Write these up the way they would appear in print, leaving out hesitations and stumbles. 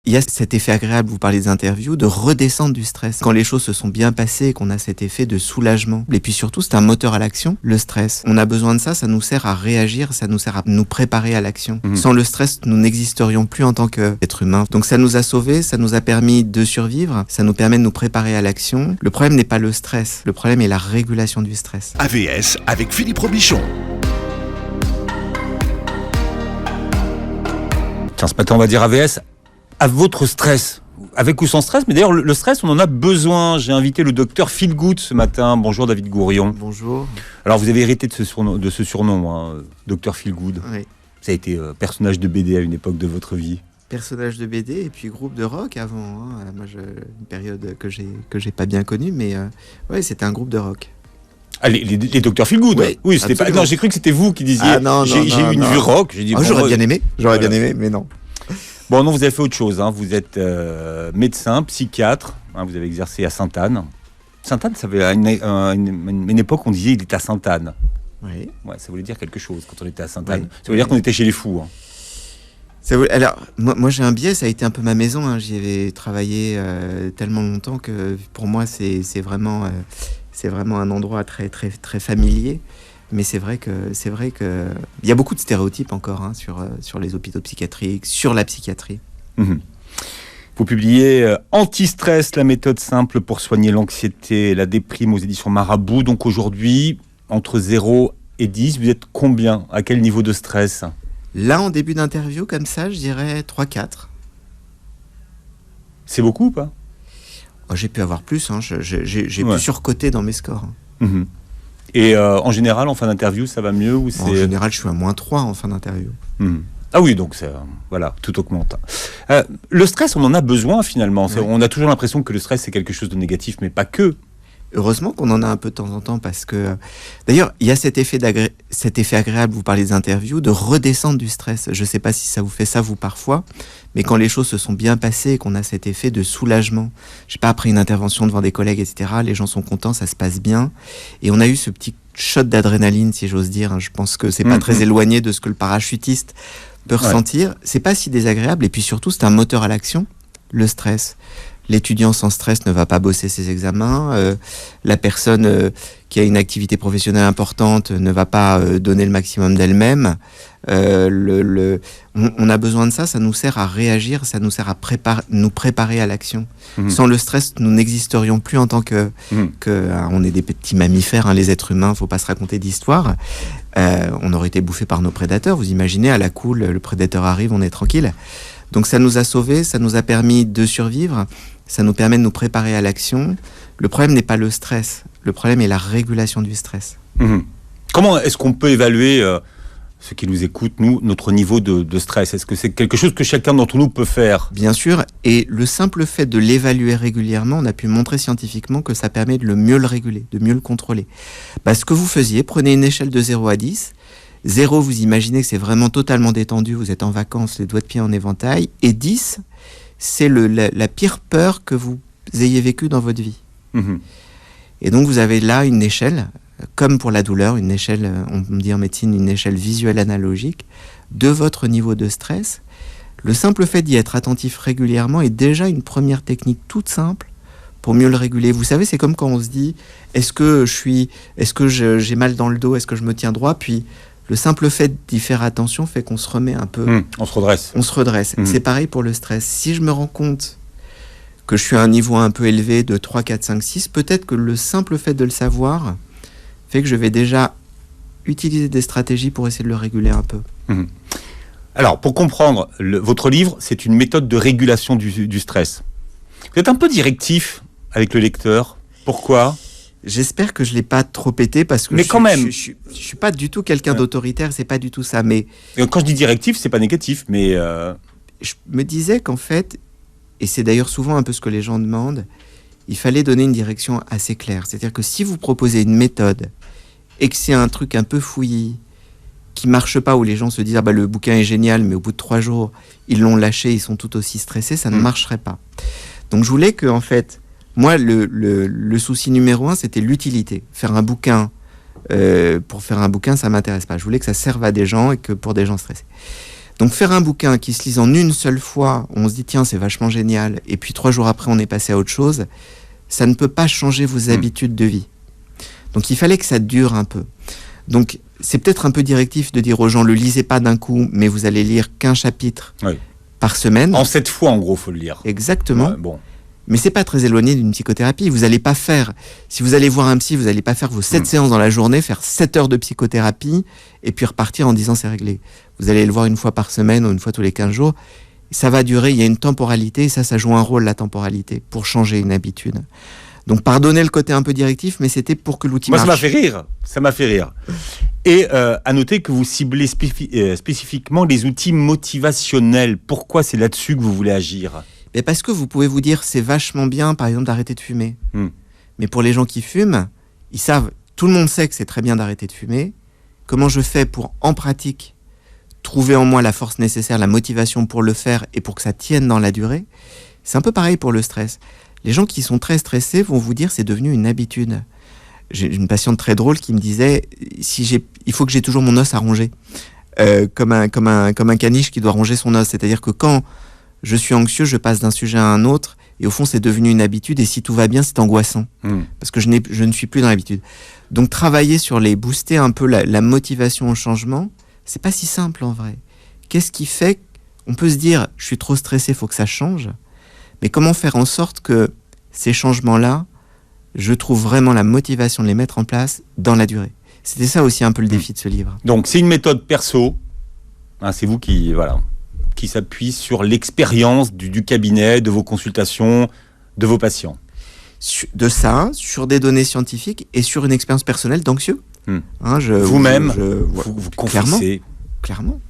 il y a cet effet agréable, vous parlez des interviews, de redescendre du stress. Quand les choses se sont bien passées, qu'on a cet effet de soulagement. Et puis surtout, c'est un moteur à l'action, le stress. On a besoin de ça, ça nous sert à réagir, ça nous sert à nous préparer à l'action. Sans le stress, nous n'existerions plus en tant qu'être humain. Donc ça nous a sauvés, ça nous a permis de survivre, ça nous permet de nous préparer à l'action. Le problème n'est pas le stress, le problème est la régulation du stress. AVS avec Philippe Robichon. Tiens, ce matin, on va dire AVS à votre stress. Avec ou sans stress, mais d'ailleurs, le stress, on en a besoin. J'ai invité le docteur Feel Good ce matin. Bonjour David Gourion. Bonjour. Alors, vous avez hérité de ce surnom, hein, docteur Feel Good. Oui. Ça a été personnage de BD à une époque de votre vie. Personnage de BD et puis groupe de rock avant. Hein. Moi, une période que j'ai pas bien connue, mais ouais, c'était un groupe de rock. Ah, les Dr Feel Good. Oui, c'était pas. Non, j'ai cru que c'était vous qui disiez. Ah, non, j'ai eu une vue rock. J'ai dit. J'aurais bien aimé, mais non. Bon, non, vous avez fait autre chose. Hein. Vous êtes médecin, psychiatre. Hein, vous avez exercé à Sainte-Anne. Sainte-Anne, ça avait à une époque, on disait il était à Sainte-Anne. Oui. Ouais, ça voulait dire quelque chose quand on était à Sainte-Anne. Oui. Ça veut dire qu'on était chez les fous. Hein. Alors, moi j'ai un biais, ça a été un peu ma maison. Hein. J'y avais travaillé tellement longtemps que pour moi c'est vraiment un endroit très très très familier. Mais c'est vrai que il y a beaucoup de stéréotypes encore hein, sur les hôpitaux psychiatriques, sur la psychiatrie. Vous publiez Anti-stress, la méthode simple pour soigner l'anxiété et la déprime aux éditions Marabout. Donc aujourd'hui, entre 0 et 10, vous êtes combien? À quel niveau de stress? Là, en début d'interview, comme ça, je dirais 3-4. C'est beaucoup ou pas? J'ai pu avoir plus, hein. J'ai pu surcoter dans mes scores. Hein. Et en général, en fin d'interview, ça va mieux ou c'est... En général, je suis à -3 en fin d'interview. Ah oui, donc voilà, tout augmente. Le stress, on en a besoin finalement. Ouais. On a toujours l'impression que le stress, c'est quelque chose de négatif, mais pas que. Heureusement qu'on en a un peu de temps en temps parce que... D'ailleurs, il y a cet effet agréable, vous parlez des interviews, de redescendre du stress. Je ne sais pas si ça vous fait ça, vous, parfois, mais quand les choses se sont bien passées, qu'on a cet effet de soulagement. Je ne sais pas, après une intervention devant des collègues, etc., les gens sont contents, ça se passe bien. Et on a eu ce petit shot d'adrénaline, si j'ose dire. Je pense que c'est pas très éloigné de ce que le parachutiste peut ressentir. C'est pas si désagréable. Et puis surtout, c'est un moteur à l'action, le stress. L'étudiant sans stress ne va pas bosser ses examens. La personne qui a une activité professionnelle importante ne va pas donner le maximum d'elle-même. On a besoin de ça, ça nous sert à réagir, ça nous sert à nous préparer à l'action. Sans le stress, nous n'existerions plus en tant que on est des petits mammifères, hein, les êtres humains, faut pas se raconter d'histoire. On aurait été bouffés par nos prédateurs. Vous imaginez, à la cool, le prédateur arrive, on est tranquille. Donc ça nous a sauvés, ça nous a permis de survivre, ça nous permet de nous préparer à l'action. Le problème n'est pas le stress, le problème est la régulation du stress. Comment est-ce qu'on peut évaluer, ceux qui nous écoutent, notre niveau de stress? Est-ce que c'est quelque chose que chacun d'entre nous peut faire? Bien sûr, et le simple fait de l'évaluer régulièrement, on a pu montrer scientifiquement que ça permet de mieux le réguler, de mieux le contrôler. Ce que vous faisiez, prenez une échelle de 0 à 10, 0, vous imaginez que c'est vraiment totalement détendu, vous êtes en vacances, les doigts de pied en éventail, et 10, c'est la pire peur que vous ayez vécue dans votre vie. Et donc vous avez là une échelle, comme pour la douleur, une échelle, on dit en médecine, une échelle visuelle analogique, de votre niveau de stress. Le simple fait d'y être attentif régulièrement est déjà une première technique toute simple pour mieux le réguler. Vous savez, c'est comme quand on se dit, est-ce que j'ai mal dans le dos, est-ce que je me tiens droit, puis le simple fait d'y faire attention fait qu'on se remet un peu... On se redresse. On se redresse. C'est pareil pour le stress. Si je me rends compte que je suis à un niveau un peu élevé de 3, 4, 5, 6, peut-être que le simple fait de le savoir fait que je vais déjà utiliser des stratégies pour essayer de le réguler un peu. Alors, pour comprendre, votre livre, c'est une méthode de régulation du stress. Vous êtes un peu directif avec le lecteur. Pourquoi ? J'espère que je l'ai pas trop pété parce que je suis pas du tout quelqu'un d'autoritaire, c'est pas du tout ça. Mais quand je dis directif, c'est pas négatif, mais je me disais qu'en fait, et c'est d'ailleurs souvent un peu ce que les gens demandent, il fallait donner une direction assez claire. C'est-à-dire que si vous proposez une méthode et que c'est un truc un peu fouillis, qui marche pas, où les gens se disent le bouquin est génial, mais au bout de 3 jours, ils l'ont lâché, ils sont tout aussi stressés, ça ne marcherait pas. Donc je voulais que, en fait, moi, le souci numéro 1, c'était l'utilité. Faire un bouquin, pour faire un bouquin, ça m'intéresse pas. Je voulais que ça serve à des gens et que pour des gens stressés. Donc faire un bouquin qui se lise en une seule fois, on se dit tiens c'est vachement génial, et puis 3 jours après on est passé à autre chose, ça ne peut pas changer vos habitudes de vie. Donc il fallait que ça dure un peu. Donc c'est peut-être un peu directif de dire aux gens, le lisez pas d'un coup, mais vous allez lire qu'1 chapitre par semaine. En 7 fois, en gros, faut le lire. Exactement. Ouais, bon. Mais c'est pas très éloigné d'une psychothérapie. Vous allez pas faire, si vous allez voir un psy, vous allez pas faire vos 7 séances dans la journée, faire 7 heures de psychothérapie, et puis repartir en disant c'est réglé. Vous allez le voir une fois par semaine ou une fois tous les 15 jours. Ça va durer, il y a une temporalité, et ça joue un rôle, la temporalité, pour changer une habitude. Donc pardonnez le côté un peu directif, mais c'était pour que l'outil marche. Moi, ça m'a fait rire. Et à noter que vous ciblez spécifiquement les outils motivationnels. Pourquoi c'est là-dessus que vous voulez agir ? Mais parce que vous pouvez vous dire, c'est vachement bien, par exemple, d'arrêter de fumer. Mais pour les gens qui fument, ils savent, tout le monde sait que c'est très bien d'arrêter de fumer. Comment je fais pour, en pratique, trouver en moi la force nécessaire, la motivation pour le faire et pour que ça tienne dans la durée ? C'est un peu pareil pour le stress. Les gens qui sont très stressés vont vous dire c'est devenu une habitude. J'ai une patiente très drôle qui me disait il faut que j'ai toujours mon os à ronger, comme un caniche qui doit ronger son os. C'est-à-dire que quand je suis anxieux, je passe d'un sujet à un autre et au fond c'est devenu une habitude et si tout va bien c'est angoissant parce que je ne suis plus dans l'habitude. Donc travailler sur booster un peu la motivation au changement, c'est pas si simple en vrai. Qu'est-ce qui fait qu'on peut se dire je suis trop stressé, faut que ça change? Mais comment faire en sorte que ces changements-là, je trouve vraiment la motivation de les mettre en place dans la durée. C'était ça aussi un peu le défi de ce livre. Donc c'est une méthode perso, c'est vous qui s'appuie sur l'expérience du cabinet, de vos consultations, de vos patients. De ça, sur des données scientifiques et sur une expérience personnelle d'anxieux. Vous-même, vous confessez. Clairement.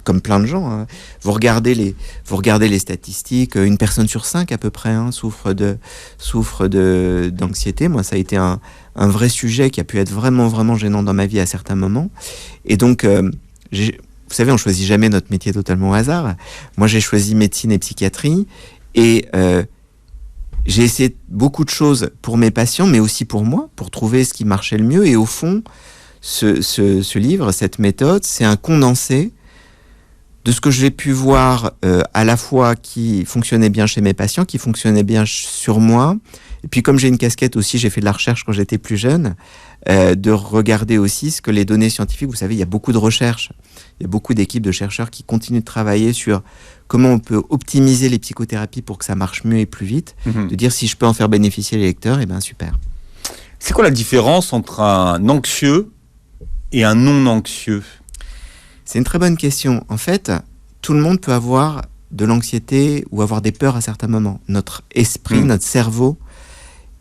Comme plein de gens. Vous regardez les statistiques, une personne sur 5 à peu près souffre d'anxiété. Moi, ça a été un vrai sujet qui a pu être vraiment, vraiment gênant dans ma vie à certains moments. Et donc, vous savez, on choisit jamais notre métier totalement au hasard. Moi, j'ai choisi médecine et psychiatrie et j'ai essayé beaucoup de choses pour mes patients, mais aussi pour moi, pour trouver ce qui marchait le mieux. Et au fond, ce livre, cette méthode, c'est un condensé de ce que j'ai pu voir à la fois qui fonctionnait bien chez mes patients, qui fonctionnait bien sur moi. Et puis comme j'ai une casquette aussi, j'ai fait de la recherche quand j'étais plus jeune, de regarder aussi ce que les données scientifiques, vous savez, il y a beaucoup de recherches, il y a beaucoup d'équipes de chercheurs qui continuent de travailler sur comment on peut optimiser les psychothérapies pour que ça marche mieux et plus vite, de dire si je peux en faire bénéficier les lecteurs, et bien super. C'est quoi la différence entre un anxieux et un non-anxieux ? C'est une très bonne question. En fait, tout le monde peut avoir de l'anxiété ou avoir des peurs à certains moments. Notre esprit, notre cerveau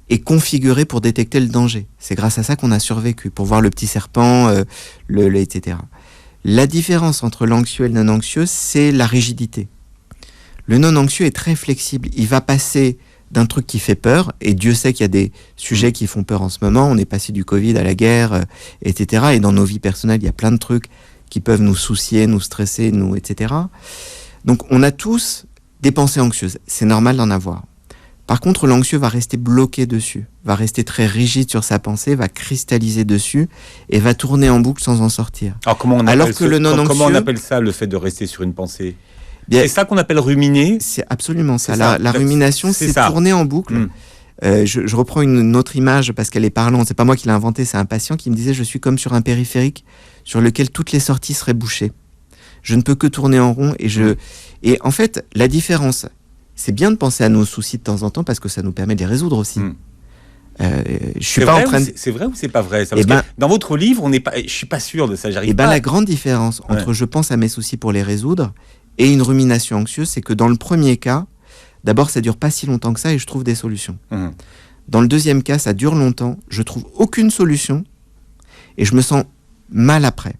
est configuré pour détecter le danger. C'est grâce à ça qu'on a survécu, pour voir le petit serpent, etc. La différence entre l'anxieux et le non-anxieux, c'est la rigidité. Le non-anxieux est très flexible. Il va passer d'un truc qui fait peur, et Dieu sait qu'il y a des sujets qui font peur en ce moment. On est passé du Covid à la guerre, etc. Et dans nos vies personnelles, il y a plein de trucs qui peuvent nous soucier, nous stresser, etc. Donc on a tous des pensées anxieuses, c'est normal d'en avoir. Par contre, l'anxieux va rester bloqué dessus, va rester très rigide sur sa pensée, va cristalliser dessus et va tourner en boucle sans en sortir. Alors comment on appelle ça, le fait de rester sur une pensée ? C'est ça qu'on appelle ruminer ? C'est absolument ça. La rumination, c'est tourner en boucle. Je reprends une autre image parce qu'elle est parlante. C'est pas moi qui l'ai inventée, c'est un patient qui me disait « Je suis comme sur un périphérique sur lequel toutes les sorties seraient bouchées. Je ne peux que tourner en rond et en fait, la différence, c'est bien de penser à nos soucis de temps en temps parce que ça nous permet de les résoudre aussi. Je suis pas en train de... C'est vrai ou c'est pas vrai ça, parce que dans votre livre, je suis pas sûr de ça. La grande différence entre je pense à mes soucis pour les résoudre et une rumination anxieuse, c'est que dans le premier cas, d'abord, ça dure pas si longtemps que ça et je trouve des solutions. Dans le deuxième cas, ça dure longtemps, je trouve aucune solution et je me sens mal après.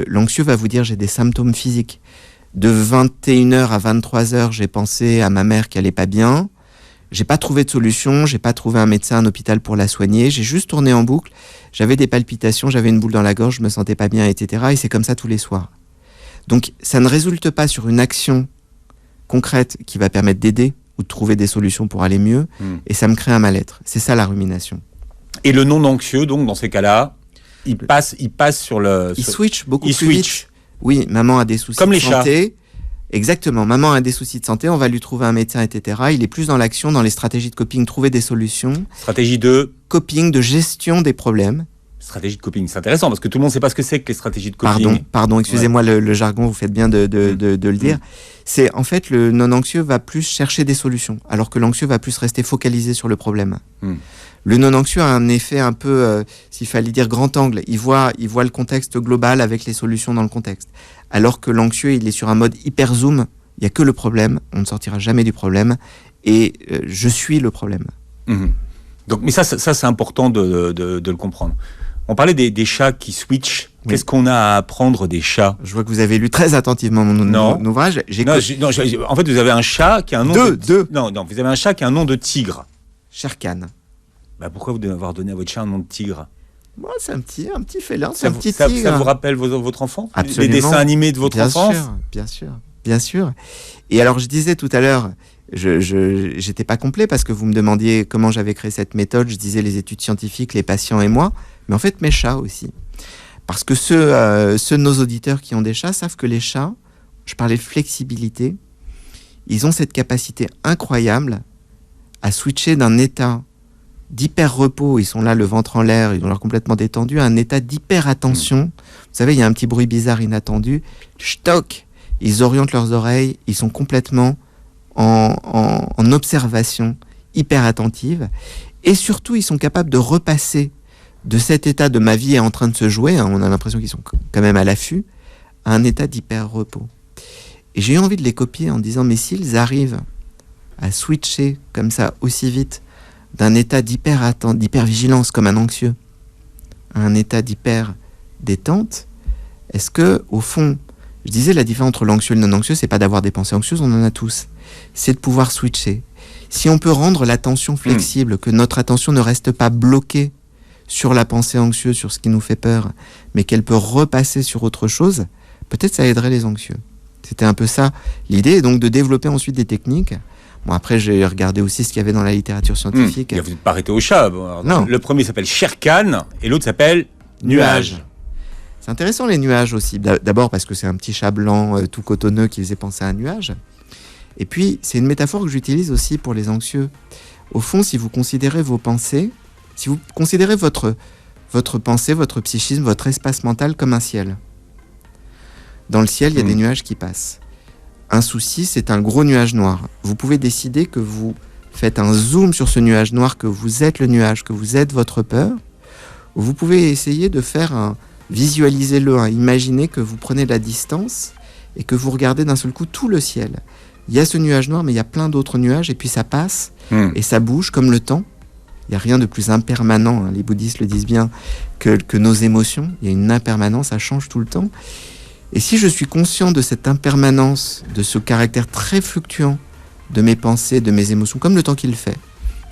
L'anxieux va vous dire j'ai des symptômes physiques. De 21h à 23h, j'ai pensé à ma mère qui allait pas bien. J'ai pas trouvé de solution, j'ai pas trouvé un médecin, un hôpital pour la soigner. J'ai juste tourné en boucle. J'avais des palpitations, j'avais une boule dans la gorge, je me sentais pas bien, etc. Et c'est comme ça tous les soirs. Donc ça ne résulte pas sur une action concrète qui va permettre d'aider ou de trouver des solutions pour aller mieux. Et ça me crée un mal-être. C'est ça la rumination. Et le non-anxieux, donc, dans ces cas-là, il passe sur le... Il switch beaucoup plus vite. Oui, maman a des soucis Comme de les santé. Exactement, maman a des soucis de santé, on va lui trouver un médecin, etc. Il est plus dans l'action, dans les stratégies de coping, trouver des solutions. Stratégie de Coping, de gestion des problèmes. stratégie de coping. C'est intéressant parce que tout le monde ne sait pas ce que c'est que les stratégies de coping. Pardon, excusez-moi le jargon, vous faites bien de le dire. C'est en fait le non-anxieux va plus chercher des solutions, alors que l'anxieux va plus rester focalisé sur le problème. Le non-anxieux a un effet un peu, s'il fallait dire grand angle, il voit le contexte global avec les solutions dans le contexte. Alors que l'anxieux, il est sur un mode hyper zoom, il n'y a que le problème, on ne sortira jamais du problème, et je suis le problème. Donc, mais ça c'est important de le comprendre. On parlait des chats qui switchent. Oui. Qu'est-ce qu'on a à apprendre des chats ? Je vois que vous avez lu très attentivement mon ouvrage. En fait, vous avez un chat qui a un nom Non, vous avez un chat qui a un nom de tigre. Shere Khan. Bah pourquoi vous devez avoir donné à votre chat un nom de tigre ? Moi, c'est un petit félin, c'est un petit tigre. Ça vous rappelle votre enfant ? Absolument. Les dessins animés de votre enfance ? Bien sûr. Et alors, je disais tout à l'heure, j'étais pas complet parce que vous me demandiez comment j'avais créé cette méthode. Je disais les études scientifiques, les patients et moi. Mais en fait, mes chats aussi. Parce que ceux de nos auditeurs qui ont des chats savent que les chats, je parlais de flexibilité, ils ont cette capacité incroyable à switcher d'un état d'hyper repos, ils sont là le ventre en l'air, ils ont l'air complètement détendus, à un état d'hyper attention. Vous savez, il y a un petit bruit bizarre inattendu. Stock, ils orientent leurs oreilles, ils sont complètement en observation hyper attentive. Et surtout, ils sont capables de repasser de cet état de ma vie est en train de se jouer, on a l'impression qu'ils sont quand même à l'affût, à un état d'hyper repos. Et j'ai eu envie de les copier en disant, mais s'ils arrivent à switcher comme ça aussi vite d'un état d'hyper vigilance comme un anxieux à un état d'hyper détente, est-ce que, au fond, je disais la différence entre l'anxieux et le non-anxieux, c'est pas d'avoir des pensées anxieuses, on en a tous, c'est de pouvoir switcher. Si on peut rendre l'attention flexible, que notre attention ne reste pas bloquée sur la pensée anxieuse, sur ce qui nous fait peur, mais qu'elle peut repasser sur autre chose, peut-être ça aiderait les anxieux. C'était un peu ça l'idée, et donc de développer ensuite des techniques. Bon, après, j'ai regardé aussi ce qu'il y avait dans la littérature scientifique. Vous n'êtes pas arrêté au chat. Non. Le premier s'appelle Shere Khan et l'autre s'appelle Nuage. C'est intéressant les nuages aussi. D'abord parce que c'est un petit chat blanc tout cotonneux qui faisait penser à un nuage. Et puis, c'est une métaphore que j'utilise aussi pour les anxieux. Au fond, si vous considérez vos pensées, si vous considérez votre pensée, votre psychisme, votre espace mental comme un ciel. Dans le ciel, il y a des nuages qui passent. Un souci, c'est un gros nuage noir. Vous pouvez décider que vous faites un zoom sur ce nuage noir, que vous êtes le nuage, que vous êtes votre peur. Ou vous pouvez essayer de faire visualisez-le, imaginez que vous prenez de la distance et que vous regardez d'un seul coup tout le ciel. Il y a ce nuage noir, mais il y a plein d'autres nuages, et puis ça passe, et ça bouge comme le temps. Il n'y a rien de plus impermanent, les bouddhistes le disent bien, que nos émotions. Il y a une impermanence, ça change tout le temps. Et si je suis conscient de cette impermanence, de ce caractère très fluctuant de mes pensées, de mes émotions, comme le temps qu'il fait,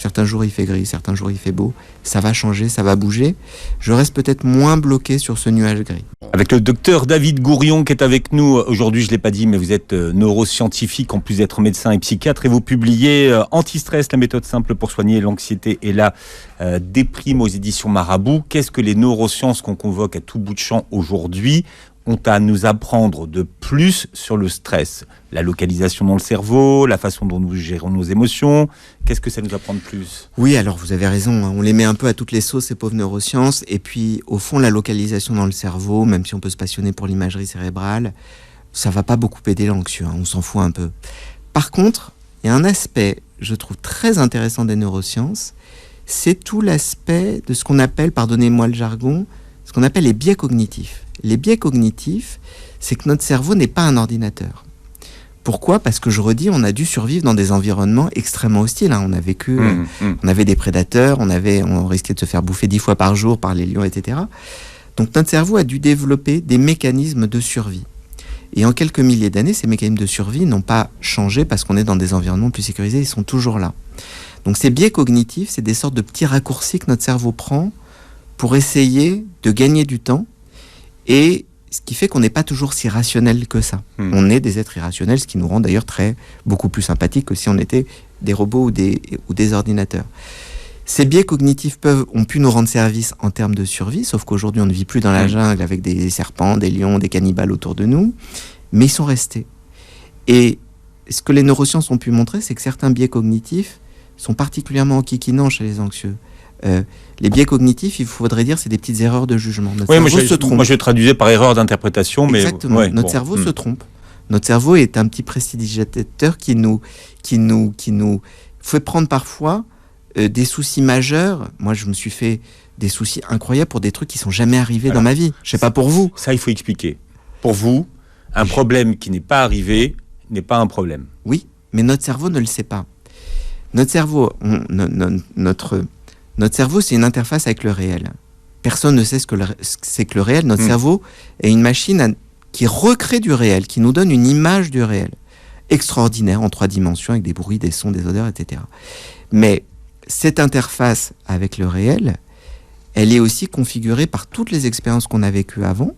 certains jours il fait gris, certains jours il fait beau, ça va changer, ça va bouger, je reste peut-être moins bloqué sur ce nuage gris. Avec le docteur David Gourion qui est avec nous aujourd'hui, je ne l'ai pas dit, mais vous êtes neuroscientifique en plus d'être médecin et psychiatre, et vous publiez Antistress, la méthode simple pour soigner l'anxiété et la déprime aux éditions Marabout. Qu'est-ce que les neurosciences qu'on convoque à tout bout de champ aujourd'hui ont à nous apprendre de plus sur le stress ? La localisation dans le cerveau, la façon dont nous gérons nos émotions, qu'est-ce que ça nous apprend de plus ? Oui, alors vous avez raison, on les met un peu à toutes les sauces, ces pauvres neurosciences, et puis au fond la localisation dans le cerveau, même si on peut se passionner pour l'imagerie cérébrale, ça va pas beaucoup aider l'anxieux, on s'en fout un peu. Par contre, il y a un aspect, je trouve très intéressant des neurosciences, c'est tout l'aspect de ce qu'on appelle, pardonnez-moi le jargon, ce qu'on appelle les biais cognitifs. Les biais cognitifs, c'est que notre cerveau n'est pas un ordinateur. Pourquoi ? Parce que je redis, on a dû survivre dans des environnements extrêmement hostiles. On a vécu, on avait des prédateurs, on risquait de se faire bouffer 10 fois par jour par les lions, etc. Donc notre cerveau a dû développer des mécanismes de survie. Et en quelques milliers d'années, ces mécanismes de survie n'ont pas changé parce qu'on est dans des environnements plus sécurisés, ils sont toujours là. Donc ces biais cognitifs, c'est des sortes de petits raccourcis que notre cerveau prend pour essayer de gagner du temps, et ce qui fait qu'on n'est pas toujours si rationnel que ça. On est des êtres irrationnels, ce qui nous rend d'ailleurs beaucoup plus sympathiques que si on était des robots ou des ordinateurs. Ces biais cognitifs ont pu nous rendre service en termes de survie, sauf qu'aujourd'hui on ne vit plus dans la jungle avec des serpents, des lions, des cannibales autour de nous, mais ils sont restés. Et ce que les neurosciences ont pu montrer, c'est que certains biais cognitifs sont particulièrement enquiquinants chez les anxieux. Les biais cognitifs, il faudrait dire, c'est des petites erreurs de jugement. Notre cerveau se trompe. Moi, je traduisais par erreur d'interprétation, mais exactement. Notre cerveau se trompe. Notre cerveau est un petit prestidigitateur qui nous fait prendre parfois des soucis majeurs. Moi, je me suis fait des soucis incroyables pour des trucs qui sont jamais arrivés dans ma vie. Je sais pas pour vous. Ça, il faut expliquer. Pour vous, un problème qui n'est pas arrivé n'est pas un problème. Oui, mais notre cerveau ne le sait pas. Notre cerveau, notre cerveau, c'est une interface avec le réel. Personne ne sait ce que c'est que le réel. Notre cerveau est une machine qui recrée du réel, qui nous donne une image du réel. Extraordinaire, en 3 dimensions, avec des bruits, des sons, des odeurs, etc. Mais cette interface avec le réel, elle est aussi configurée par toutes les expériences qu'on a vécues avant,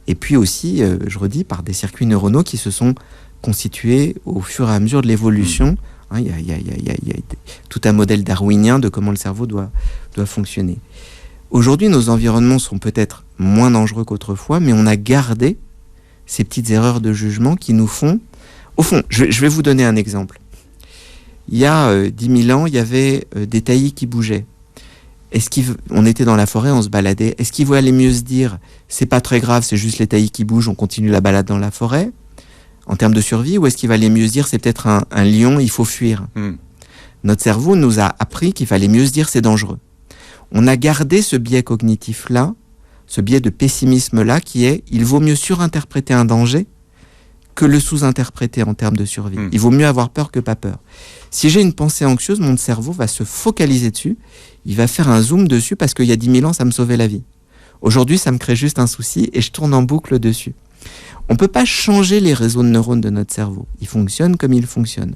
et puis aussi, je redis, par des circuits neuronaux qui se sont constitués au fur et à mesure de l'évolution. Il y a tout un modèle darwinien de comment le cerveau doit fonctionner. Aujourd'hui, nos environnements sont peut-être moins dangereux qu'autrefois, mais on a gardé ces petites erreurs de jugement qui nous font... Au fond, je vais vous donner un exemple. Il y a 10 000 ans, il y avait des taillis qui bougeaient. On était dans la forêt, on se baladait. Est-ce qu'il valait mieux se dire, c'est pas très grave, c'est juste les taillis qui bougent, on continue la balade dans la forêt, en termes de survie, ou est-ce qu'il valait mieux se dire, c'est peut-être un lion, il faut fuir. Notre cerveau nous a appris qu'il fallait mieux se dire, c'est dangereux. On a gardé ce biais cognitif-là, ce biais de pessimisme-là, qui est, il vaut mieux surinterpréter un danger que le sous-interpréter en termes de survie. Il vaut mieux avoir peur que pas peur. Si j'ai une pensée anxieuse, mon cerveau va se focaliser dessus, il va faire un zoom dessus parce qu'il y a 10 000 ans, ça me sauvait la vie. Aujourd'hui, ça me crée juste un souci et je tourne en boucle dessus. On ne peut pas changer les réseaux de neurones de notre cerveau. Ils fonctionnent comme ils fonctionnent.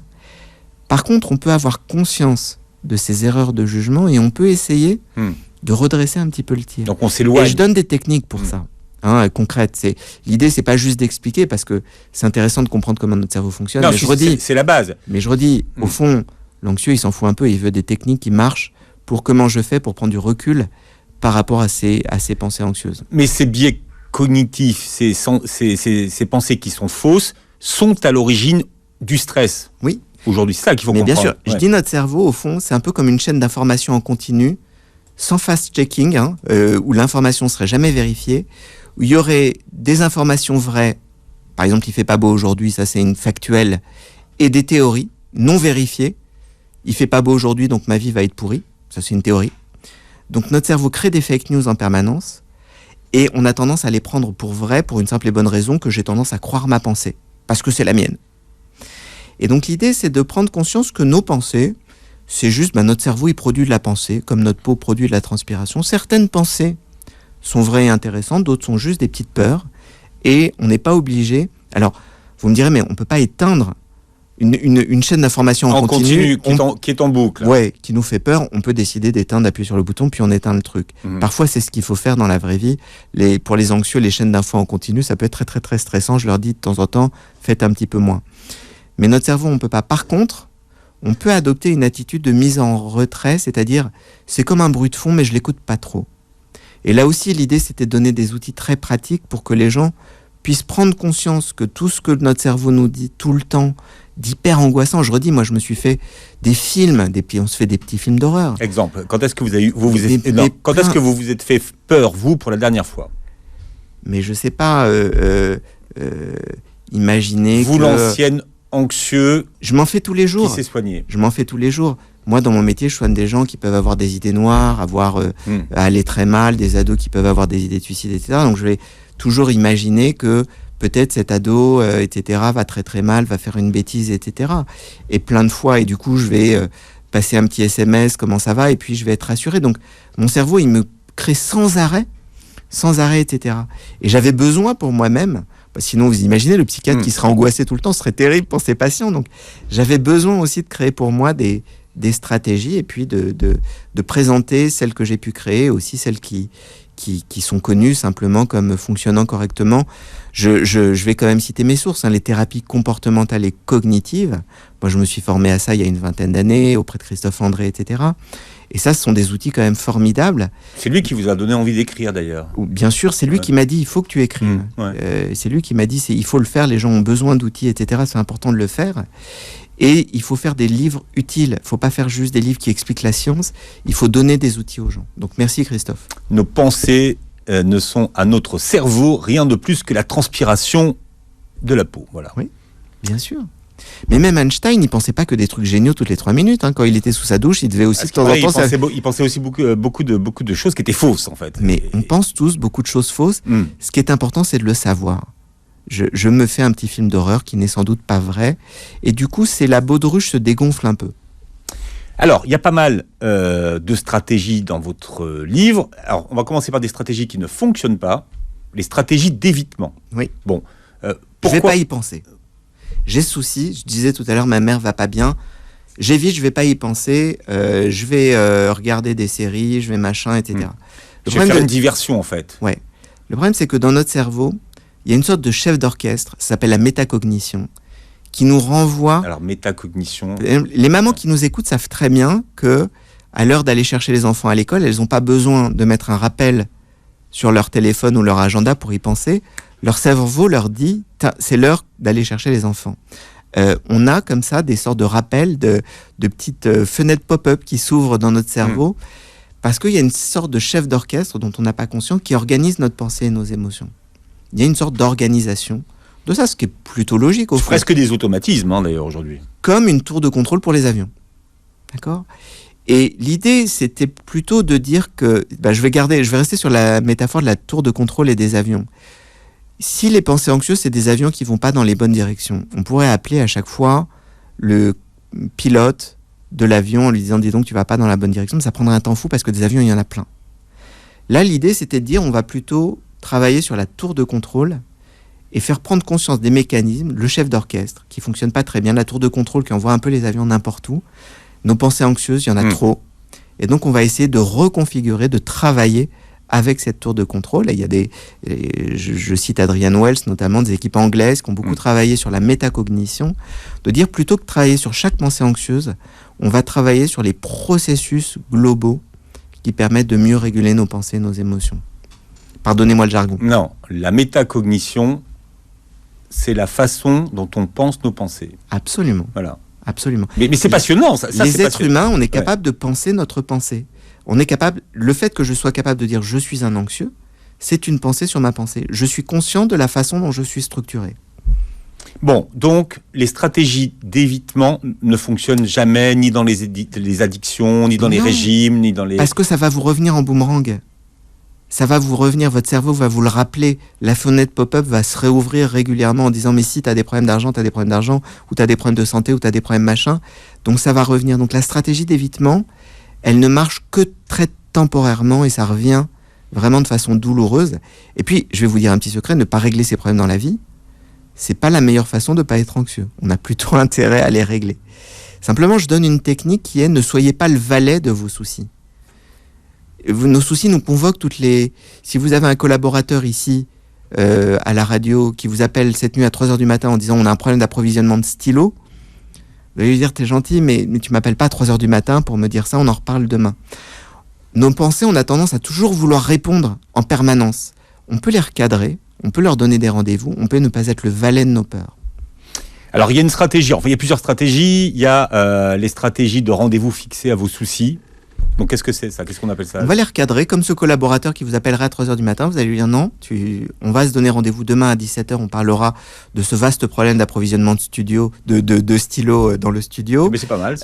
Par contre, on peut avoir conscience de ces erreurs de jugement et on peut essayer de redresser un petit peu le tir. Donc on s'éloigne. Et je donne des techniques pour ça. Concrète. L'idée, c'est pas juste d'expliquer, parce que c'est intéressant de comprendre comment notre cerveau fonctionne. Non, mais je redis, c'est la base. Mais je redis, au fond, l'anxieux, il s'en fout un peu, il veut des techniques qui marchent pour comment je fais pour prendre du recul par rapport à ces pensées anxieuses. Mais ces biais cognitifs, ces pensées qui sont fausses, sont à l'origine du stress. Oui. Aujourd'hui, c'est ça qu'il faut comprendre. Mais bien sûr, je dis notre cerveau, au fond, c'est un peu comme une chaîne d'information en continu, sans fast-checking, où l'information ne serait jamais vérifiée, où il y aurait des informations vraies, par exemple, il fait pas beau aujourd'hui, ça c'est une factuelle, et des théories non vérifiées. Il fait pas beau aujourd'hui, donc ma vie va être pourrie. Ça c'est une théorie. Donc notre cerveau crée des fake news en permanence, et on a tendance à les prendre pour vraies pour une simple et bonne raison que j'ai tendance à croire ma pensée, parce que c'est la mienne. Et donc l'idée, c'est de prendre conscience que nos pensées, c'est juste, notre cerveau, il produit de la pensée, comme notre peau produit de la transpiration. Certaines pensées sont vraies et intéressantes, d'autres sont juste des petites peurs, et on n'est pas obligé... Alors, vous me direz, mais on ne peut pas éteindre une chaîne d'information en continu qui est en boucle. Ouais, qui nous fait peur. On peut décider d'éteindre, d'appuyer sur le bouton, puis on éteint le truc. Parfois, c'est ce qu'il faut faire dans la vraie vie. Pour les anxieux, les chaînes d'infos en continu, ça peut être très, très, très stressant. Je leur dis de temps en temps, faites un petit peu moins. Mais notre cerveau, on ne peut pas. Par contre, on peut adopter une attitude de mise en retrait, c'est-à-dire, c'est comme un bruit de fond, mais je l'écoute pas trop. Et là aussi, l'idée, c'était de donner des outils très pratiques pour que les gens puissent prendre conscience que tout ce que notre cerveau nous dit tout le temps, d'hyper angoissant. Je redis, moi, je me suis fait des films, on se fait des petits films d'horreur. Exemple, quand est-ce que vous vous êtes fait peur, vous, pour la dernière fois? Mais je sais pas, imaginez vous, l'ancienne anxieux, je m'en fais tous les jours. Qui s'est soigné. Je m'en fais tous les jours. Moi, dans mon métier, je soigne des gens qui peuvent avoir des idées noires, aller très mal, des ados qui peuvent avoir des idées de suicide, etc. Donc, je vais toujours imaginer que peut-être cet ado, etc., va très très mal, va faire une bêtise, etc. Et plein de fois, et du coup, je vais passer un petit SMS, comment ça va, et puis je vais être rassuré. Donc, mon cerveau, il me crée sans arrêt, etc. Et j'avais besoin pour moi-même, sinon vous imaginez le psychiatre qui serait angoissé tout le temps, ce serait terrible pour ses patients. Donc, j'avais besoin aussi de créer pour moi des stratégies et puis de présenter celles que j'ai pu créer, aussi celles qui qui sont connus simplement comme fonctionnant correctement. Je vais quand même citer mes sources, les thérapies comportementales et cognitives. Moi, je me suis formé à ça il y a une vingtaine d'années, auprès de Christophe André, etc. Et ça, ce sont des outils quand même formidables. C'est lui qui vous a donné envie d'écrire, d'ailleurs. Bien sûr, c'est lui qui m'a dit, il faut que tu écrives. C'est lui qui m'a dit, il faut le faire, les gens ont besoin d'outils, etc. C'est important de le faire. Et il faut faire des livres utiles. Il ne faut pas faire juste des livres qui expliquent la science. Il faut donner des outils aux gens. Donc merci Christophe. Nos pensées ne sont à notre cerveau rien de plus que la transpiration de la peau. Voilà. Oui, bien sûr. Mais même Einstein, il pensait pas que des trucs géniaux toutes les 3 minutes. Quand il était sous sa douche, il devait aussi de temps en temps... Il pensait aussi beaucoup de choses qui étaient fausses, en fait. Mais on pense tous beaucoup de choses fausses. Ce qui est important, c'est de le savoir. Je me fais un petit film d'horreur qui n'est sans doute pas vrai. Et du coup, c'est la baudruche se dégonfle un peu. Alors, il y a pas mal de stratégies dans votre livre. Alors, on va commencer par des stratégies qui ne fonctionnent pas. Les stratégies d'évitement. Oui. Bon, pourquoi... Je vais pas y penser. J'ai ce souci. Je disais tout à l'heure, ma mère va pas bien. J'évite, je vais pas y penser. Je vais regarder des séries, je vais machin, etc. Je vais faire une diversion, en fait. Ouais. Le problème, c'est que dans notre cerveau, il y a une sorte de chef d'orchestre, ça s'appelle la métacognition, qui nous renvoie... Alors, métacognition... Les mamans qui nous écoutent savent très bien que, à l'heure d'aller chercher les enfants à l'école, elles n'ont pas besoin de mettre un rappel sur leur téléphone ou leur agenda pour y penser. Leur cerveau leur dit, c'est l'heure d'aller chercher les enfants. On a comme ça des sortes de rappels, de petites fenêtres pop-up qui s'ouvrent dans notre cerveau, parce qu'il y a une sorte de chef d'orchestre dont on n'a pas conscience qui organise notre pensée et nos émotions. Il y a une sorte d'organisation de ça, ce qui est plutôt logique au fond. Presque des automatismes, d'ailleurs, aujourd'hui. Comme une tour de contrôle pour les avions. D'accord ? Et l'idée, c'était plutôt de dire que... je vais rester sur la métaphore de la tour de contrôle et des avions. Si les pensées anxieuses, c'est des avions qui ne vont pas dans les bonnes directions, on pourrait appeler à chaque fois le pilote de l'avion en lui disant « Dis donc, tu ne vas pas dans la bonne direction », mais ça prendrait un temps fou parce que des avions, il y en a plein. Là, l'idée, c'était de dire on va plutôt travailler sur la tour de contrôle et faire prendre conscience des mécanismes, le chef d'orchestre qui fonctionne pas très bien, la tour de contrôle qui envoie un peu les avions n'importe où, nos pensées anxieuses, il y en a trop, et donc on va essayer de reconfigurer, de travailler avec cette tour de contrôle. Et il y a je cite Adrian Wells notamment, des équipes anglaises qui ont beaucoup travaillé sur la métacognition, de dire plutôt que travailler sur chaque pensée anxieuse, on va travailler sur les processus globaux qui permettent de mieux réguler nos pensées, nos émotions. Pardonnez-moi le jargon. Non, la métacognition, c'est la façon dont on pense nos pensées. Absolument. Voilà. Absolument. Mais c'est passionnant, ça. Les êtres humains, on est capable de penser notre pensée. On est capable. Le fait que je sois capable de dire je suis un anxieux, c'est une pensée sur ma pensée. Je suis conscient de la façon dont je suis structuré. Bon, donc les stratégies d'évitement ne fonctionnent jamais, ni dans les addictions, ni dans les régimes, ni dans les... Parce que ça va vous revenir en boomerang. Ça va vous revenir, votre cerveau va vous le rappeler. La fenêtre pop-up va se réouvrir régulièrement en disant mais si tu as des problèmes d'argent, tu as des problèmes d'argent, ou tu as des problèmes de santé, ou tu as des problèmes machin. Donc ça va revenir. Donc la stratégie d'évitement, elle ne marche que très temporairement et ça revient vraiment de façon douloureuse. Et puis, je vais vous dire un petit secret, ne pas régler ses problèmes dans la vie, c'est pas la meilleure façon de pas être anxieux. On a plutôt intérêt à les régler. Simplement, je donne une technique qui est ne soyez pas le valet de vos soucis. Nos soucis nous convoquent toutes les... Si vous avez un collaborateur ici à la radio qui vous appelle cette nuit à 3h du matin en disant on a un problème d'approvisionnement de stylos, vous allez lui dire t'es gentil mais tu m'appelles pas à 3h du matin pour me dire ça, on en reparle demain. Nos pensées, on a tendance à toujours vouloir répondre en permanence. On peut les recadrer, on peut leur donner des rendez-vous, on peut ne pas être le valet de nos peurs. Alors il y a une stratégie, enfin il y a plusieurs stratégies, il y a les stratégies de rendez-vous fixés à vos soucis. Donc qu'est-ce que c'est ça ? Qu'est-ce qu'on appelle ça ? On va les recadrer, comme ce collaborateur qui vous appellerait à 3h du matin, vous allez lui dire non, on va se donner rendez-vous demain à 17h, on parlera de ce vaste problème d'approvisionnement de stylos dans le studio. Mais c'est pas mal.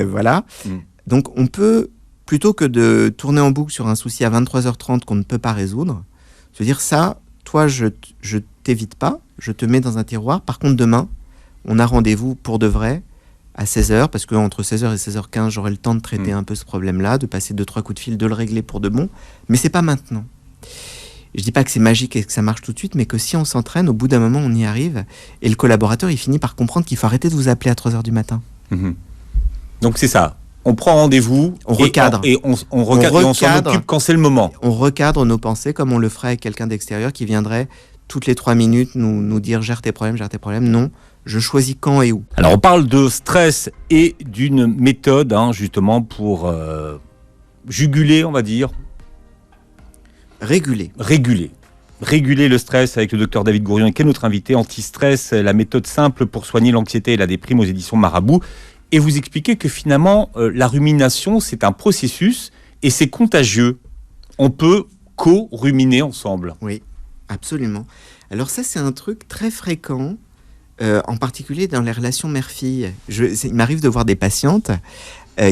Voilà. Donc on peut, plutôt que de tourner en boucle sur un souci à 23h30 qu'on ne peut pas résoudre, se dire ça, toi je t'évite pas, je te mets dans un tiroir, par contre demain, on a rendez-vous pour de vrai, à 16h, parce qu'entre 16h et 16h15, j'aurai le temps de traiter un peu ce problème-là, de passer 2-3 coups de fil, de le régler pour de bon, mais c'est pas maintenant. Je dis pas que c'est magique et que ça marche tout de suite, mais que si on s'entraîne, au bout d'un moment, on y arrive, et le collaborateur, il finit par comprendre qu'il faut arrêter de vous appeler à 3h du matin. Donc c'est ça, On prend rendez-vous, on recadre. Et on recadre et on s'en occupe quand c'est le moment. On recadre nos pensées comme on le ferait avec quelqu'un d'extérieur qui viendrait toutes les 3 minutes nous dire gère tes problèmes. Non, je choisis quand et où. Alors on parle de stress et d'une méthode justement pour juguler, on va dire. Réguler le stress avec le docteur David Gourion, qui est notre invité. Anti-stress, la méthode simple pour soigner l'anxiété et la déprime aux éditions Marabout. Et vous expliquez que finalement, la rumination, c'est un processus et c'est contagieux. On peut co-ruminer ensemble. Oui, absolument. Alors ça, c'est un truc très fréquent, en particulier dans les relations mère-fille. Il m'arrive de voir des patientes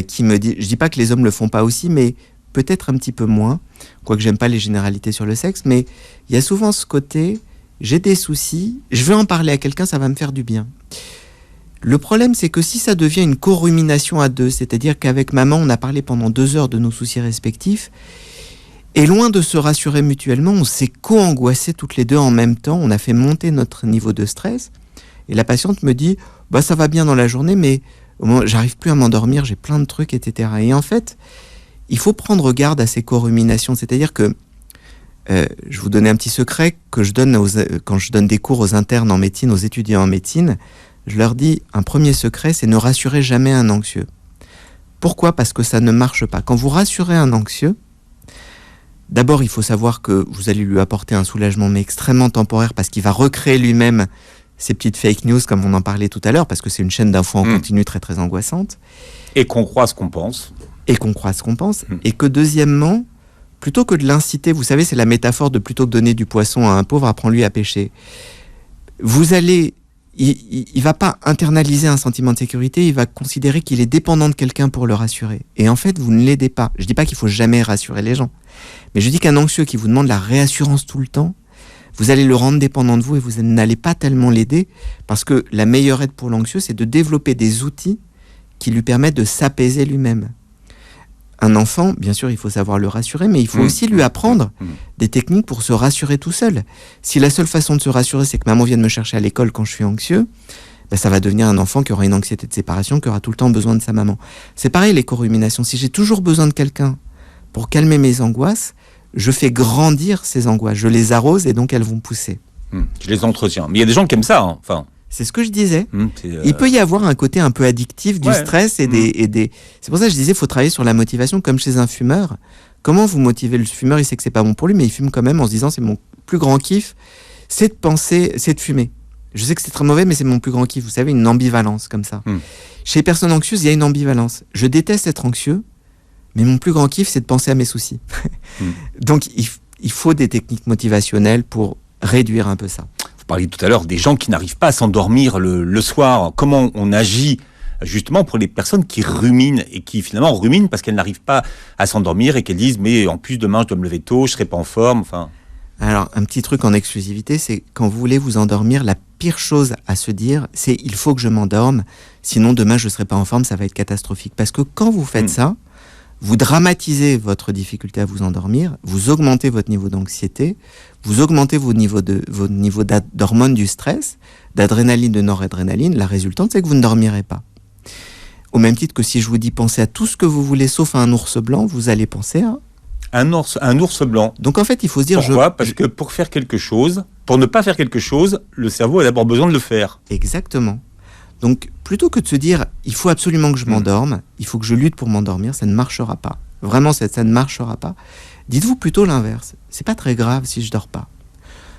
qui me disent, je dis pas que les hommes le font pas aussi, mais peut-être un petit peu moins, quoique j'aime pas les généralités sur le sexe, mais il y a souvent ce côté, j'ai des soucis, je veux en parler à quelqu'un, ça va me faire du bien. Le problème, c'est que si ça devient une co-rumination à deux, c'est-à-dire qu'avec maman, on a parlé pendant 2 heures de nos soucis respectifs, et loin de se rassurer mutuellement, on s'est co-angoissé toutes les deux en même temps, on a fait monter notre niveau de stress, et la patiente me dit, ça va bien dans la journée, mais j'arrive plus à m'endormir, j'ai plein de trucs, etc. Et en fait, il faut prendre garde à ces co-ruminations, c'est-à-dire que, je vous donnais un petit secret que je donne quand je donne des cours aux internes en médecine, aux étudiants en médecine. Je leur dis, un premier secret, c'est ne rassurer jamais un anxieux. Pourquoi ? Parce que ça ne marche pas. Quand vous rassurez un anxieux, d'abord, il faut savoir que vous allez lui apporter un soulagement, mais extrêmement temporaire, parce qu'il va recréer lui-même ces petites fake news, comme on en parlait tout à l'heure, parce que c'est une chaîne d'infos en continu très, très angoissante. Et qu'on croit ce qu'on pense. Et que deuxièmement, plutôt que de l'inciter, vous savez, c'est la métaphore de plutôt que donner du poisson à un pauvre, apprends-lui à pêcher. Il va pas internaliser un sentiment de sécurité, il va considérer qu'il est dépendant de quelqu'un pour le rassurer. Et en fait, vous ne l'aidez pas. Je dis pas qu'il faut jamais rassurer les gens, mais je dis qu'un anxieux qui vous demande la réassurance tout le temps, vous allez le rendre dépendant de vous et vous n'allez pas tellement l'aider, parce que la meilleure aide pour l'anxieux, c'est de développer des outils qui lui permettent de s'apaiser lui-même. Un enfant, bien sûr, il faut savoir le rassurer, mais il faut aussi lui apprendre des techniques pour se rassurer tout seul. Si la seule façon de se rassurer, c'est que maman vienne me chercher à l'école quand je suis anxieux, ça va devenir un enfant qui aura une anxiété de séparation, qui aura tout le temps besoin de sa maman. C'est pareil, les co-ruminations. Si j'ai toujours besoin de quelqu'un pour calmer mes angoisses, je fais grandir ces angoisses. Je les arrose et donc elles vont pousser. Je les entretiens. Mais il y a des gens qui aiment ça, C'est ce que je disais. Il peut y avoir un côté un peu addictif du stress et des... C'est pour ça que je disais, il faut travailler sur la motivation, comme chez un fumeur. Comment vous motivez le fumeur ? Il sait que c'est pas bon pour lui, mais il fume quand même en se disant, c'est mon plus grand kiff, c'est de penser, c'est de fumer. Je sais que c'est très mauvais, mais c'est mon plus grand kiff. Vous savez, une ambivalence comme ça. Chez les personnes anxieuses, il y a une ambivalence. Je déteste être anxieux, mais mon plus grand kiff, c'est de penser à mes soucis. Donc, il faut des techniques motivationnelles pour réduire un peu ça. Vous parliez tout à l'heure des gens qui n'arrivent pas à s'endormir le soir. Comment on agit justement pour les personnes qui ruminent et qui finalement ruminent parce qu'elles n'arrivent pas à s'endormir et qu'elles disent mais en plus demain je dois me lever tôt, je serai pas en forme. Alors un petit truc en exclusivité, c'est quand vous voulez vous endormir, la pire chose à se dire, c'est il faut que je m'endorme, sinon demain je serai pas en forme, ça va être catastrophique. Parce que quand vous faites ça, vous dramatisez votre difficulté à vous endormir, vous augmentez votre niveau d'anxiété, vous augmentez vos niveaux d'hormones du stress, d'adrénaline, de noradrénaline. La résultante, c'est que vous ne dormirez pas. Au même titre que si je vous dis pensez à tout ce que vous voulez sauf à un ours blanc, vous allez penser à... Un ours blanc. Donc en fait, il faut se dire... Pourquoi ? Parce que pour faire quelque chose, pour ne pas faire quelque chose, le cerveau a d'abord besoin de le faire. Exactement. Donc, plutôt que de se dire « il faut absolument que je m'endorme, il faut que je lutte pour m'endormir », ça ne marchera pas. Vraiment, ça ne marchera pas. Dites-vous plutôt l'inverse. C'est pas très grave si je dors pas.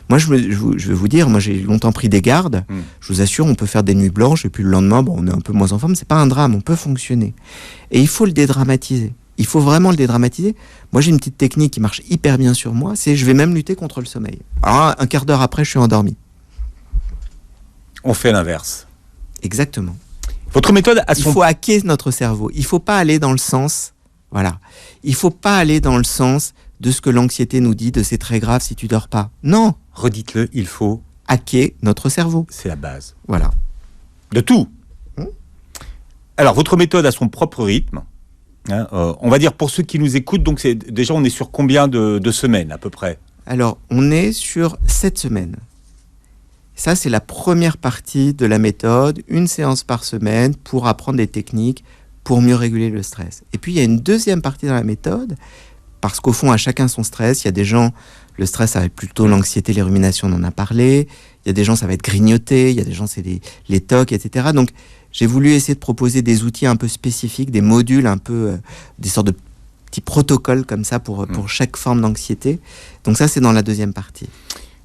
Moi, je vais vous dire, moi j'ai longtemps pris des gardes. Je vous assure, on peut faire des nuits blanches et puis le lendemain, on est un peu moins en forme. C'est pas un drame, on peut fonctionner. Et il faut le dédramatiser. Il faut vraiment le dédramatiser. Moi, j'ai une petite technique qui marche hyper bien sur moi, c'est je vais même lutter contre le sommeil. Alors, un quart d'heure après, je suis endormi. On fait l'inverse. Exactement. Votre méthode Il faut hacker notre cerveau. Il faut pas aller dans le sens... Voilà. Il faut pas aller dans le sens de ce que l'anxiété nous dit de c'est très grave si tu dors pas. Non. Redites-le, il faut... hacker notre cerveau. C'est la base. Voilà. De tout. Alors, votre méthode a son propre rythme. On va dire pour ceux qui nous écoutent, donc déjà on est sur combien de semaines à peu près ? Alors, on est sur 7 semaines. Ça, c'est la première partie de la méthode, une séance par semaine pour apprendre des techniques pour mieux réguler le stress. Et puis il y a une deuxième partie dans la méthode, parce qu'au fond, à chacun son stress. Il y a des gens, le stress, ça va être plutôt l'anxiété, les ruminations, on en a parlé. Il y a des gens, ça va être grignoter. Il y a des gens, c'est les tocs, etc. Donc, j'ai voulu essayer de proposer des outils un peu spécifiques, des modules un peu, des sortes de petits protocoles comme ça pour chaque forme d'anxiété. Donc ça, c'est dans la deuxième partie.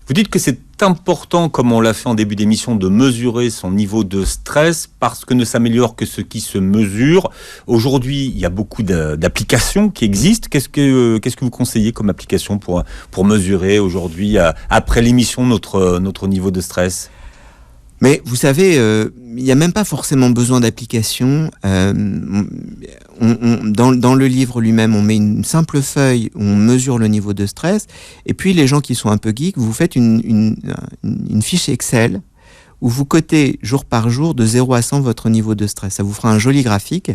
Vous dites que c'est important, comme on l'a fait en début d'émission, de mesurer son niveau de stress parce que ne s'améliore que ce qui se mesure. Aujourd'hui, il y a beaucoup d'applications qui existent. Qu'est-ce que vous conseillez comme application pour mesurer aujourd'hui, après l'émission, notre niveau de stress ? Mais vous savez, il n'y a même pas forcément besoin d'application. Dans le livre lui-même, on met une simple feuille où on mesure le niveau de stress. Et puis, les gens qui sont un peu geeks, vous faites une fiche Excel où vous cotez jour par jour de 0 à 100 votre niveau de stress. Ça vous fera un joli graphique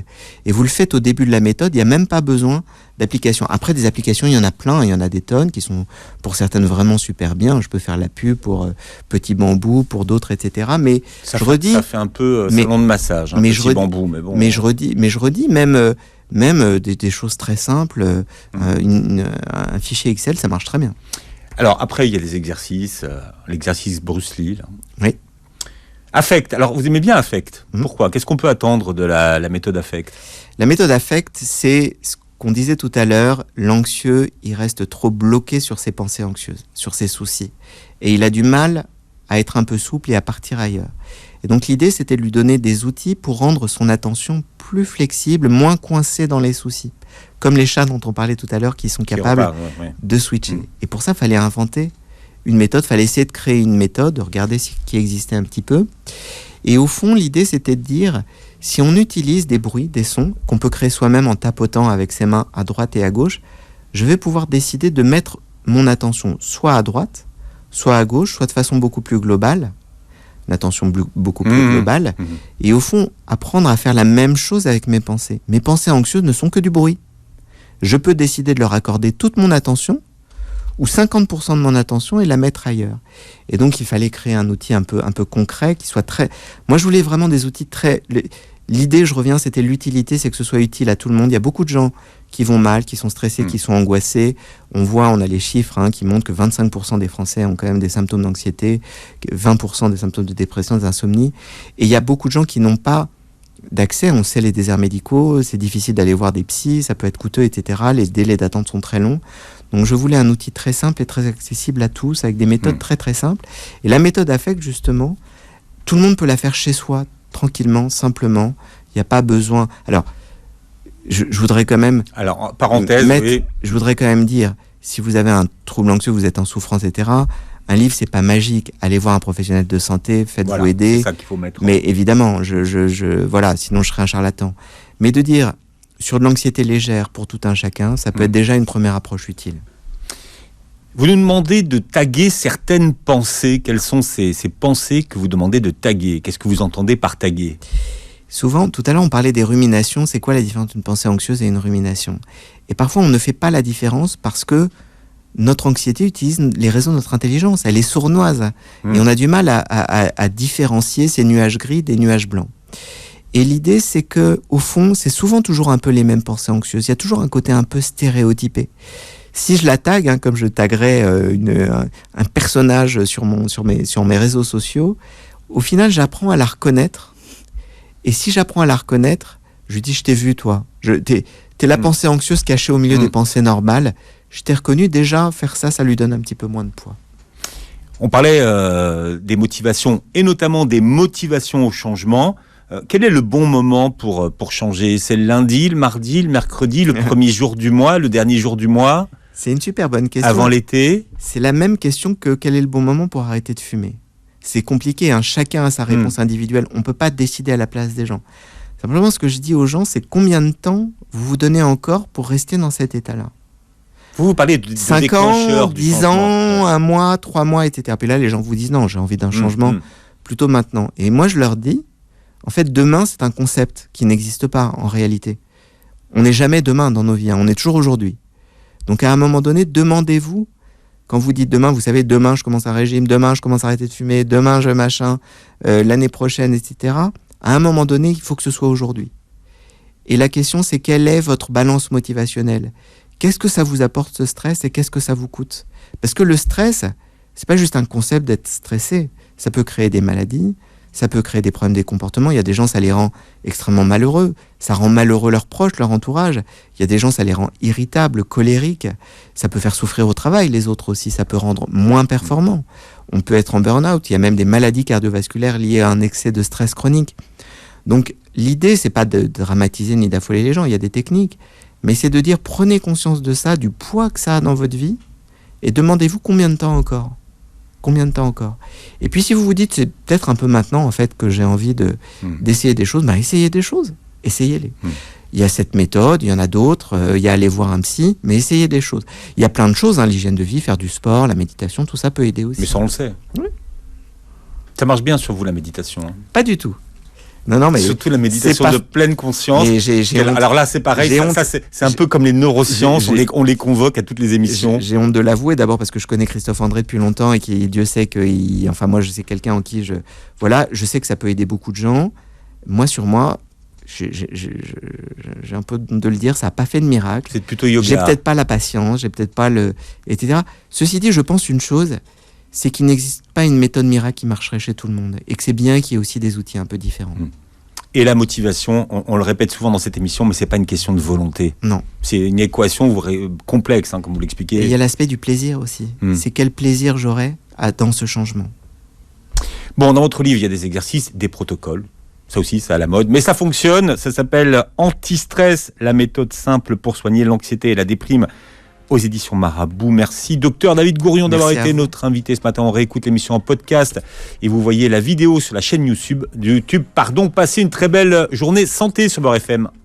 et vous le faites au début de la méthode. Il n'y a même pas besoin d'application. Après, des applications, il y en a plein, il y en a des tonnes qui sont pour certaines vraiment super bien. Je peux faire la pub pour Petit Bambou, pour d'autres, etc. Mais ça fait un peu salon de massage, Petit Bambou. Mais bon. Mais je redis, même des choses très simples, un fichier Excel, ça marche très bien. Alors après, il y a des exercices, l'exercice Bruce Lee. Là. Oui. Affect. Alors, vous aimez bien Affect. Pourquoi ? Qu'est-ce qu'on peut attendre de la méthode Affect ? La méthode Affect, c'est ce qu'on disait tout à l'heure. L'anxieux, il reste trop bloqué sur ses pensées anxieuses, sur ses soucis. Et il a du mal à être un peu souple et à partir ailleurs. Et donc, l'idée, c'était de lui donner des outils pour rendre son attention plus flexible, moins coincée dans les soucis. Comme les chats dont on parlait tout à l'heure, qui sont capables de switcher. Et pour ça, il fallait inventer une méthode, fallait essayer de créer une méthode, de regarder ce qui existait un petit peu. Et au fond, l'idée, c'était de dire, si on utilise des bruits, des sons, qu'on peut créer soi-même en tapotant avec ses mains à droite et à gauche, je vais pouvoir décider de mettre mon attention soit à droite, soit à gauche, soit de façon beaucoup plus globale, une attention beaucoup plus globale, et au fond, apprendre à faire la même chose avec mes pensées. Mes pensées anxieuses ne sont que du bruit. Je peux décider de leur accorder toute mon attention, ou 50% de mon attention et la mettre ailleurs. Et donc, il fallait créer un outil un peu concret, qui soit très... Moi, je voulais vraiment des outils très... L'idée, je reviens, c'était l'utilité, c'est que ce soit utile à tout le monde. Il y a beaucoup de gens qui vont mal, qui sont stressés, qui sont angoissés. On a les chiffres qui montrent que 25% des Français ont quand même des symptômes d'anxiété, 20% des symptômes de dépression, d'insomnie. Et il y a beaucoup de gens qui n'ont pas d'accès. On sait les déserts médicaux, c'est difficile d'aller voir des psys, ça peut être coûteux, etc. Les délais d'attente sont très longs. Donc je voulais un outil très simple et très accessible à tous, avec des méthodes très très simples. Et la méthode Affect, justement, tout le monde peut la faire chez soi, tranquillement, simplement. Il n'y a pas besoin... Alors, je voudrais quand même... Alors, parenthèse, je voudrais quand même dire, si vous avez un trouble anxieux, vous êtes en souffrance, etc., un livre, c'est pas magique. Allez voir un professionnel de santé, faites-vous aider. C'est ça qu'il faut mettre. Mais évidemment, voilà, sinon je serais un charlatan. Mais de dire... Sur de l'anxiété légère pour tout un chacun, ça peut être déjà une première approche utile. Vous nous demandez de taguer certaines pensées. Quelles sont ces pensées que vous demandez de taguer ? Qu'est-ce que vous entendez par taguer ? Souvent, tout à l'heure, on parlait des ruminations. C'est quoi la différence entre une pensée anxieuse et une rumination ? Et parfois, on ne fait pas la différence parce que notre anxiété utilise les réseaux de notre intelligence. Elle est sournoise. Et on a du mal à différencier ces nuages gris des nuages blancs. Et l'idée, c'est que, au fond, c'est souvent toujours un peu les mêmes pensées anxieuses. Il y a toujours un côté un peu stéréotypé. Si je la tague, comme je taguerais un personnage sur mes réseaux sociaux, au final, j'apprends à la reconnaître. Et si j'apprends à la reconnaître, je lui dis, je t'ai vu, toi. T'es la pensée anxieuse cachée au milieu des pensées normales. Je t'ai reconnu. Déjà, faire ça, ça lui donne un petit peu moins de poids. On parlait des motivations, et notamment des motivations au changement. Quel est le bon moment pour changer ? C'est le lundi, le mardi, le mercredi, le premier jour du mois, le dernier jour du mois ? C'est une super bonne question. Avant l'été ? C'est la même question que quel est le bon moment pour arrêter de fumer. C'est compliqué, chacun a sa réponse individuelle. On ne peut pas décider à la place des gens. Simplement, ce que je dis aux gens, c'est combien de temps vous vous donnez encore pour rester dans cet état-là ? Vous parlez de 5 ans, 10 ans, 1 mois, 3 mois, etc. Puis là, les gens vous disent non, j'ai envie d'un changement plutôt maintenant. Et moi, je leur dis, en fait, demain, c'est un concept qui n'existe pas en réalité. On n'est jamais demain dans nos vies, on est toujours aujourd'hui. Donc à un moment donné, demandez-vous, quand vous dites demain, vous savez, demain je commence un régime, demain je commence à arrêter de fumer, demain je machin, l'année prochaine, etc. À un moment donné, il faut que ce soit aujourd'hui. Et la question, c'est quelle est votre balance motivationnelle ? Qu'est-ce que ça vous apporte ce stress et qu'est-ce que ça vous coûte ? Parce que le stress, c'est pas juste un concept d'être stressé. Ça peut créer des maladies, ça peut créer des problèmes des comportements. Il y a des gens, ça les rend extrêmement malheureux. Ça rend malheureux leurs proches, leur entourage. Il y a des gens, ça les rend irritables, colériques. Ça peut faire souffrir au travail, les autres aussi. Ça peut rendre moins performants. On peut être en burn-out. Il y a même des maladies cardiovasculaires liées à un excès de stress chronique. Donc, l'idée, c'est pas de dramatiser ni d'affoler les gens. Il y a des techniques. Mais c'est de dire, prenez conscience de ça, du poids que ça a dans votre vie, et demandez-vous combien de temps encore. Combien de temps encore ? Et puis si vous vous dites, c'est peut-être un peu maintenant en fait que j'ai envie d'essayer des choses, essayez des choses, essayez-les. Il y a cette méthode, il y en a d'autres, il y a aller voir un psy, mais essayez des choses. Il y a plein de choses, l'hygiène de vie, faire du sport, la méditation, tout ça peut aider aussi. Mais ça on le sait. Oui. Ça marche bien sur vous la méditation. Pas du tout. Non, mais surtout la méditation de pleine conscience. Alors là, c'est pareil. C'est un peu comme les neurosciences. On les convoque à toutes les émissions. J'ai honte de l'avouer, d'abord parce que je connais Christophe André depuis longtemps et Dieu sait que, moi, je sais quelqu'un en qui je sais que ça peut aider beaucoup de gens. Moi, sur moi, j'ai un peu de le dire, ça n'a pas fait de miracle. C'est plutôt yoga. J'ai peut-être pas la patience, j'ai peut-être pas etc. Ceci dit, je pense une chose, c'est qu'il n'existe pas une méthode miracle qui marcherait chez tout le monde et que c'est bien qu'il y ait aussi des outils un peu différents. Et la motivation, on le répète souvent dans cette émission, mais c'est pas une question de volonté. Non. C'est une équation complexe, comme vous l'expliquez. Et il y a l'aspect du plaisir aussi. C'est quel plaisir j'aurai dans ce changement. Bon, dans votre livre, il y a des exercices, des protocoles. Ça aussi, c'est à la mode. Mais ça fonctionne. Ça s'appelle Anti-stress, la méthode simple pour soigner l'anxiété et la déprime. Aux éditions Marabout. Merci Docteur David Gourion d'avoir été notre invité ce matin. On réécoute l'émission en podcast et vous voyez la vidéo sur la chaîne YouTube. Passez une très belle journée santé sur Beurre FM.